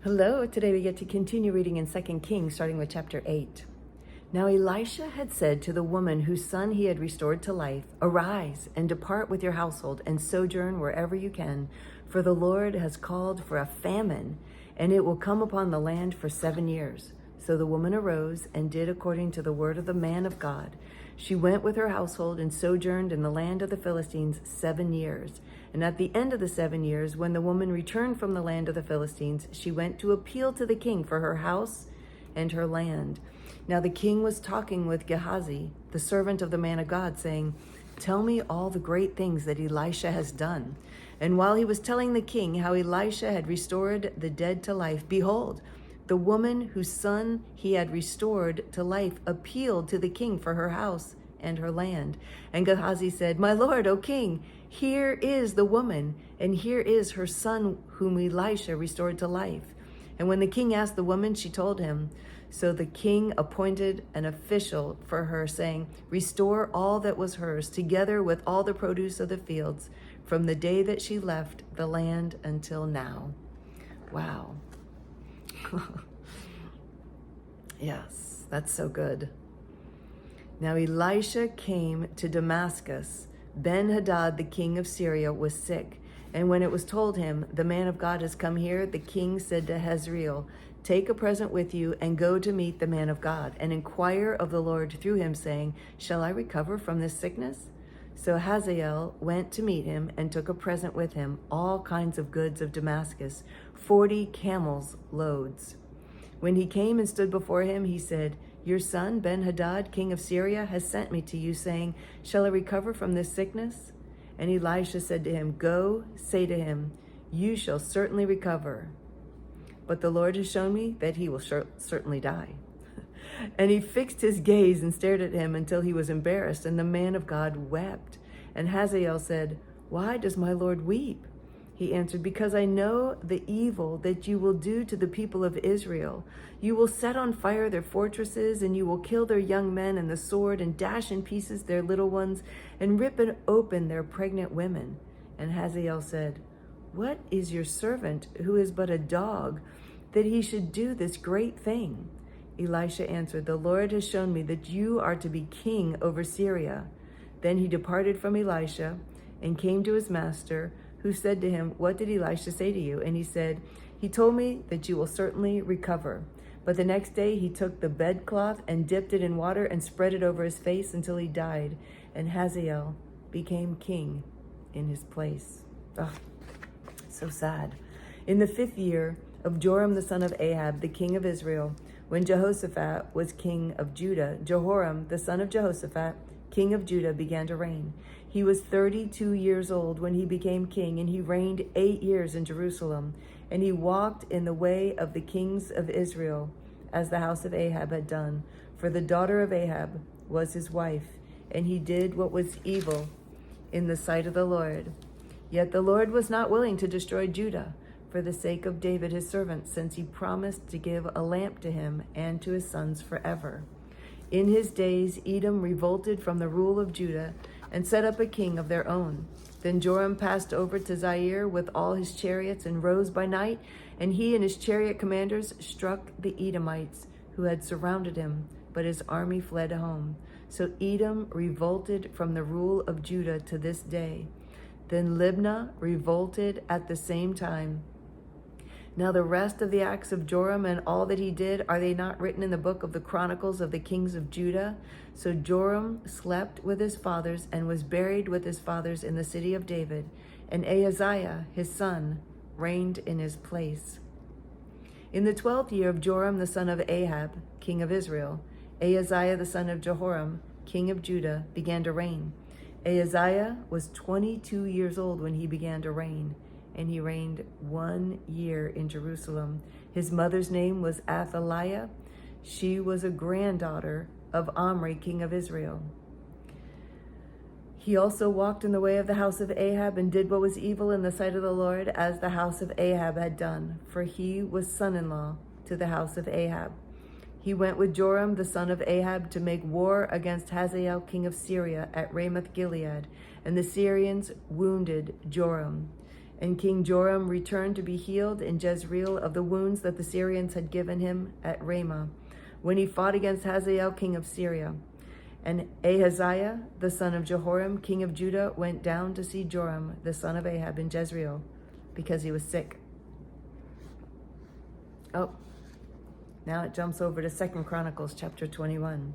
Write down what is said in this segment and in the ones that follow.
Hello, today we get to continue reading in 2 Kings, starting with chapter 8. Now Elisha had said to the woman whose son he had restored to life, "Arise and depart with your household and sojourn wherever you can, for the Lord has called for a famine, and it will come upon the land for 7 years." So the woman arose and did according to the word of the man of God. She went with her household and sojourned in the land of the Philistines 7 years. And at the end of the 7 years, when the woman returned from the land of the Philistines, she went to appeal to the king for her house and her land. Now the king was talking with Gehazi, the servant of the man of God, saying, "Tell me all the great things that Elisha has done." And while he was telling the king how Elisha had restored the dead to life, behold, the woman whose son he had restored to life appealed to the king for her house and her land. And Gehazi said, "My lord, O king, here is the woman, and here is her son whom Elisha restored to life." And when the king asked the woman, she told him. So the king appointed an official for her, saying, "Restore all that was hers, together with all the produce of the fields, from the day that she left the land until now." Wow. Yes, that's so good. Now Elisha came to Damascus. Ben-Hadad, the king of Syria, was sick. And when it was told him, "The man of God has come here," the king said to Hazael, "Take a present with you and go to meet the man of God and inquire of the Lord through him, saying, 'Shall I recover from this sickness?'" So Hazael went to meet him and took a present with him, all kinds of goods of Damascus, 40 camels' loads. When he came and stood before him, he said, "Your son Ben-Hadad, king of Syria, has sent me to you, saying, 'Shall I recover from this sickness?'" And Elisha said to him, "Go, say to him, 'You shall certainly recover.' But the Lord has shown me that he will certainly die." And he fixed his gaze and stared at him until he was embarrassed, and the man of God wept. And Hazael said, "Why does my Lord weep?" He answered, "Because I know the evil that you will do to the people of Israel. You will set on fire their fortresses, and you will kill their young men in the sword, and dash in pieces their little ones, and rip open their pregnant women." And Hazael said, "What is your servant, who is but a dog, that he should do this great thing?" Elisha answered, "The Lord has shown me that you are to be king over Syria." Then he departed from Elisha and came to his master, who said to him, "What did Elisha say to you?" And he said, "He told me that you will certainly recover." But the next day he took the bedcloth and dipped it in water and spread it over his face until he died. And Hazael became king in his place. Oh, so sad. In the 5th year of Joram the son of Ahab, the king of Israel, when Jehoshaphat was king of Judah, Jehoram the son of Jehoshaphat, king of Judah, began to reign. He was 32 years old when he became king, and he reigned 8 years in Jerusalem. And he walked in the way of the kings of Israel, as the house of Ahab had done. For the daughter of Ahab was his wife, and he did what was evil in the sight of the Lord. Yet the Lord was not willing to destroy Judah for the sake of David his servant, since he promised to give a lamp to him and to his sons forever. In his days Edom revolted from the rule of Judah and set up a king of their own. Then Joram passed over to Zaire with all his chariots and rose by night, and he and his chariot commanders struck the Edomites who had surrounded him, but his army fled home. So Edom revolted from the rule of Judah to this day. Then Libnah revolted at the same time. Now the rest of the acts of Joram and all that he did, are they not written in the book of the Chronicles of the kings of Judah? So Joram slept with his fathers and was buried with his fathers in the city of David, and Ahaziah his son reigned in his place. In the 12th year of Joram the son of Ahab, king of Israel, Ahaziah the son of Jehoram, king of Judah, began to reign. Ahaziah was 22 years old when he began to reign, and he reigned 1 year in Jerusalem. His mother's name was Athaliah. She was a granddaughter of Omri, king of Israel. He also walked in the way of the house of Ahab and did what was evil in the sight of the Lord, as the house of Ahab had done, for he was son-in-law to the house of Ahab. He went with Joram the son of Ahab to make war against Hazael, king of Syria, at Ramoth Gilead, and the Syrians wounded Joram. And King Joram returned to be healed in Jezreel of the wounds that the Syrians had given him at Ramah, when he fought against Hazael, king of Syria. And Ahaziah, the son of Jehoram, king of Judah, went down to see Joram, the son of Ahab, in Jezreel, because he was sick. Oh, now it jumps over to 2 Chronicles chapter 21.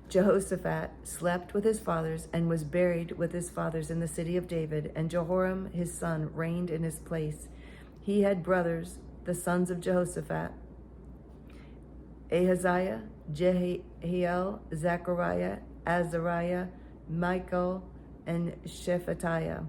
Jehoshaphat slept with his fathers and was buried with his fathers in the city of David, and Jehoram his son reigned in his place. He had brothers, the sons of Jehoshaphat: Ahaziah, Jehiel, Zechariah, Azariah, Michael, and Shephatiah.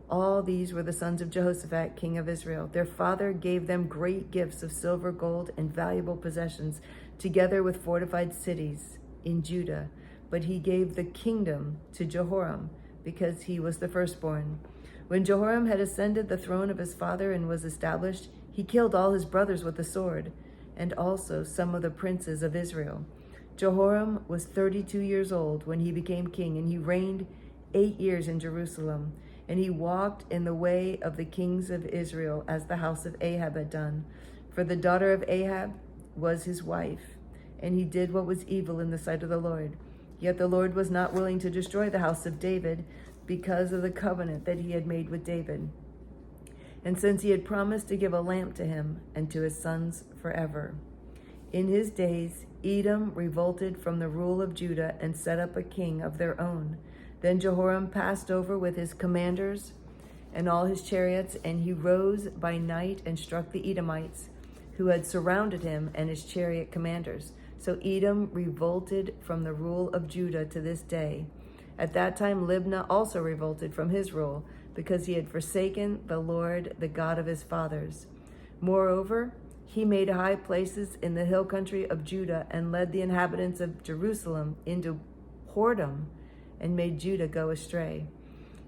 All these were the sons of Jehoshaphat, king of Israel. Their father gave them great gifts of silver, gold, and valuable possessions, together with fortified cities in Judah. But he gave the kingdom to Jehoram, because he was the firstborn. When Jehoram had ascended the throne of his father and was established, he killed all his brothers with the sword, and also some of the princes of Israel. Jehoram was 32 years old when he became king, and he reigned 8 years in Jerusalem. And he walked in the way of the kings of Israel, as the house of Ahab had done. For the daughter of Ahab was his wife, and he did what was evil in the sight of the Lord. Yet the Lord was not willing to destroy the house of David, because of the covenant that he had made with David, and since he had promised to give a lamp to him and to his sons forever. In his days, Edom revolted from the rule of Judah and set up a king of their own. Then Jehoram passed over with his commanders and all his chariots, and he rose by night and struck the Edomites who had surrounded him and his chariot commanders. So Edom revolted from the rule of Judah to this day. At that time Libnah also revolted from his rule, because he had forsaken the Lord, the God of his fathers. Moreover, he made high places in the hill country of Judah, and led the inhabitants of Jerusalem into whoredom, and made Judah go astray.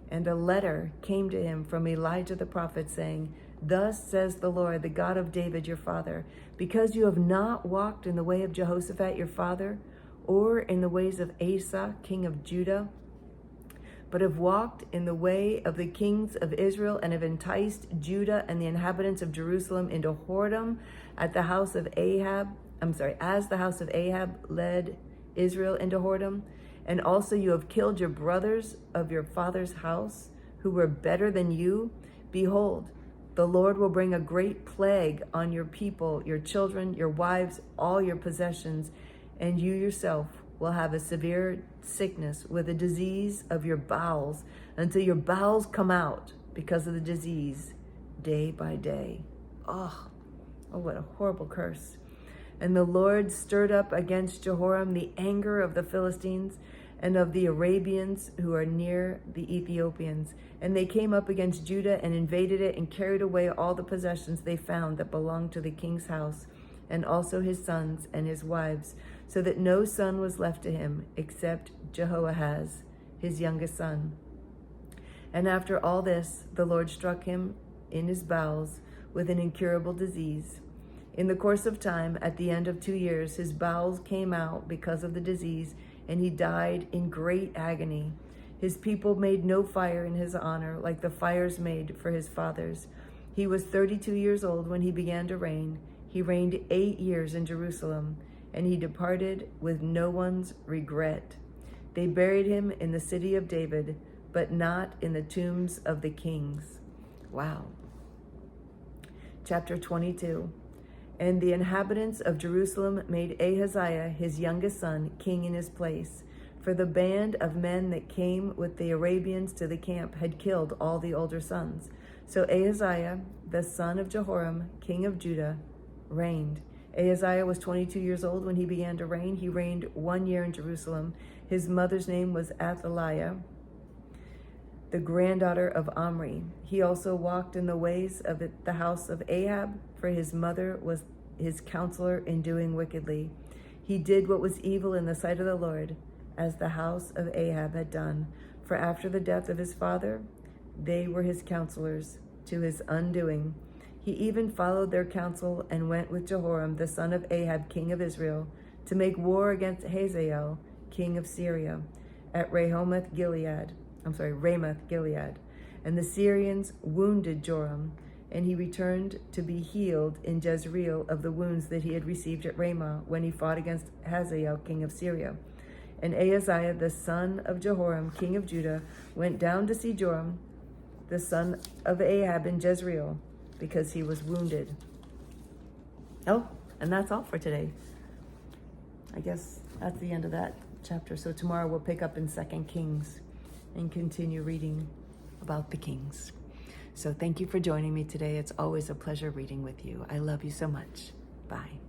And a letter came to him from Elijah the prophet, saying, Thus says the Lord, the God of David your father, because you have not walked in the way of Jehoshaphat your father, or in the ways of Asa, king of Judah, but have walked in the way of the kings of Israel, and have enticed Judah and the inhabitants of Jerusalem into whoredom as the house of Ahab led Israel into whoredom. And also you have killed your brothers of your father's house, who were better than you. Behold, the Lord will bring a great plague on your people, your children, your wives, all your possessions, and you yourself will have a severe sickness with a disease of your bowels, until your bowels come out because of the disease, day by day. Oh, what a horrible curse. And the Lord stirred up against Jehoram the anger of the Philistines and of the Arabians who are near the Ethiopians. And they came up against Judah and invaded it, and carried away all the possessions they found that belonged to the king's house, and also his sons and his wives, so that no son was left to him except Jehoahaz, his youngest son. And after all this, the Lord struck him in his bowels with an incurable disease. In the course of time, at the end of 2 years, his bowels came out because of the disease, and he died in great agony. His people made no fire in his honor, like the fires made for his fathers. He was 32 years old when he began to reign. He reigned 8 years in Jerusalem, and he departed with no one's regret. They buried him in the city of David, but not in the tombs of the kings. Wow. Chapter 22. And the inhabitants of Jerusalem made Ahaziah, his youngest son, king in his place. For the band of men that came with the Arabians to the camp had killed all the older sons. So Ahaziah, the son of Jehoram, king of Judah, reigned. Ahaziah was 22 years old when he began to reign. He reigned 1 year in Jerusalem. His mother's name was Athaliah, the granddaughter of Omri. He also walked in the ways of the house of Ahab, for his mother was his counselor in doing wickedly. He did what was evil in the sight of the Lord, as the house of Ahab had done. For after the death of his father, they were his counselors to his undoing. He even followed their counsel and went with Jehoram, the son of Ahab, king of Israel, to make war against Hazael, king of Syria, at Ramoth Gilead. And the Syrians wounded Joram, and he returned to be healed in Jezreel of the wounds that he had received at Ramah when he fought against Ahaziah, king of Syria. And Ahaziah, the son of Jehoram, king of Judah, went down to see Joram, the son of Ahab, in Jezreel, because he was wounded. Oh, and that's all for today. I guess that's the end of that chapter. So tomorrow we'll pick up in 2 Kings and continue reading about the kings. So thank you for joining me today. It's always a pleasure reading with you. I love you so much. Bye.